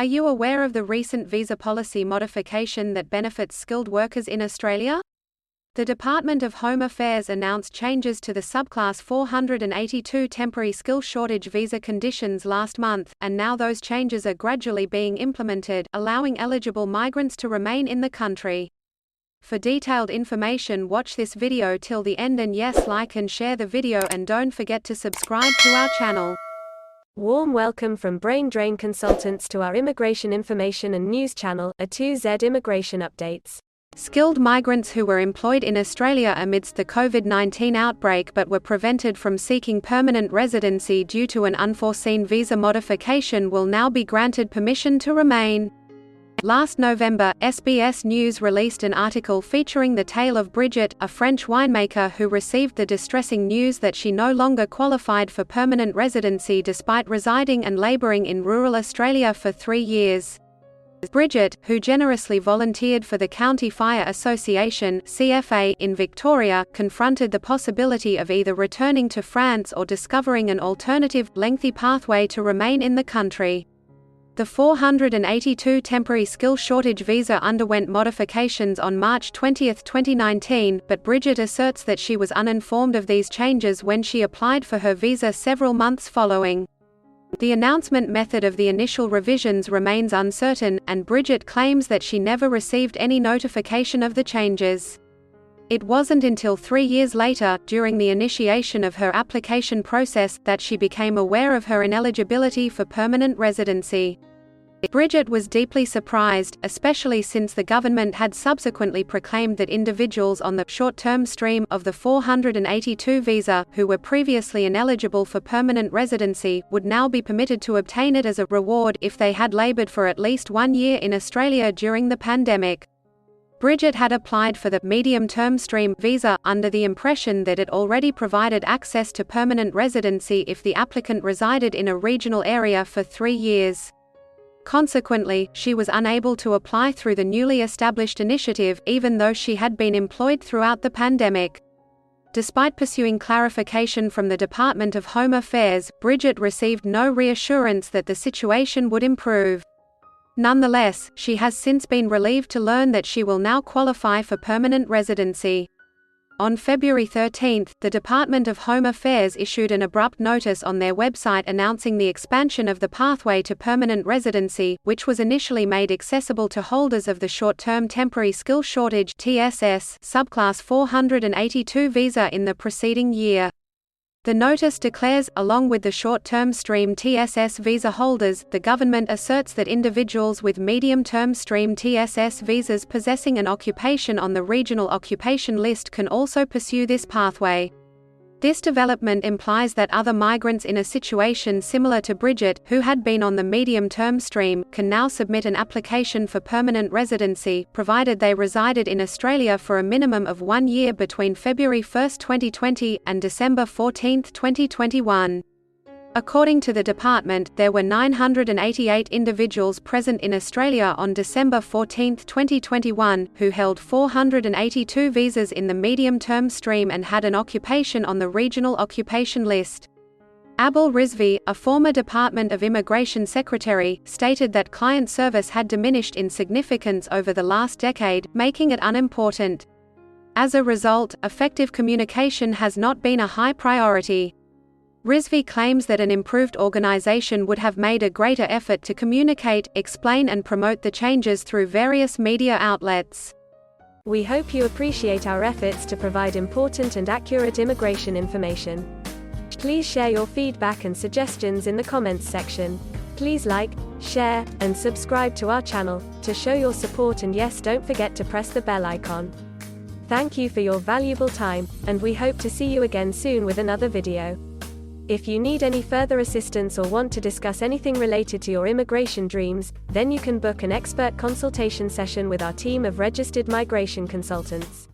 Are you aware of the recent visa policy modification that benefits skilled workers in Australia? The Department of Home Affairs announced changes to the subclass 482 temporary skill shortage visa conditions last month, and now those changes are gradually being implemented, allowing eligible migrants to remain in the country. For detailed information, watch this video till the end, and yes, like and share the video, and don't forget to subscribe to our channel. Warm welcome from Brain Drain Consultants to our immigration information and news channel, A2Z Immigration Updates. Skilled migrants who were employed in Australia amidst the COVID-19 outbreak but were prevented from seeking permanent residency due to an unforeseen visa modification will now be granted permission to remain. Last November, SBS News released an article featuring the tale of Bridget, a French winemaker who received the distressing news that she no longer qualified for permanent residency despite residing and labouring in rural Australia for 3 years. Bridget, who generously volunteered for the County Fire Association (CFA) in Victoria, confronted the possibility of either returning to France or discovering an alternative, lengthy pathway to remain in the country. The 482 temporary skill shortage visa underwent modifications on March 20, 2019, but Bridget asserts that she was uninformed of these changes when she applied for her visa several months following. The announcement method of the initial revisions remains uncertain, and Bridget claims that she never received any notification of the changes. It wasn't until 3 years later, during the initiation of her application process, that she became aware of her ineligibility for permanent residency. Bridget was deeply surprised, especially since the government had subsequently proclaimed that individuals on the short-term stream of the 482 visa, who were previously ineligible for permanent residency, would now be permitted to obtain it as a reward if they had laboured for at least 1 year in Australia during the pandemic. Bridget had applied for the medium-term stream visa, under the impression that it already provided access to permanent residency if the applicant resided in a regional area for 3 years. Consequently, she was unable to apply through the newly established initiative, even though she had been employed throughout the pandemic. Despite pursuing clarification from the Department of Home Affairs, Bridget received no reassurance that the situation would improve. Nonetheless, she has since been relieved to learn that she will now qualify for permanent residency. On February 13, the Department of Home Affairs issued an abrupt notice on their website announcing the expansion of the pathway to permanent residency, which was initially made accessible to holders of the short-term temporary skill shortage (TSS) subclass 482 visa in the preceding year. The notice declares, along with the short-term stream TSS visa holders, the government asserts that individuals with medium-term stream TSS visas possessing an occupation on the regional occupation list can also pursue this pathway. This development implies that other migrants in a situation similar to Bridget, who had been on the medium-term stream, can now submit an application for permanent residency, provided they resided in Australia for a minimum of 1 year between February 1, 2020, and December 14, 2021. According to the department, there were 988 individuals present in Australia on December 14, 2021, who held 482 visas in the medium-term stream and had an occupation on the regional occupation list. Abul Rizvi, a former Department of Immigration secretary, stated that client service had diminished in significance over the last decade, making it unimportant. As a result, effective communication has not been a high priority. Rizvi claims that an improved organization would have made a greater effort to communicate, explain and promote the changes through various media outlets. We hope you appreciate our efforts to provide important and accurate immigration information. Please share your feedback and suggestions in the comments section. Please like, share, and subscribe to our channel to show your support, and yes, don't forget to press the bell icon. Thank you for your valuable time, and we hope to see you again soon with another video. If you need any further assistance or want to discuss anything related to your immigration dreams, then you can book an expert consultation session with our team of registered migration consultants.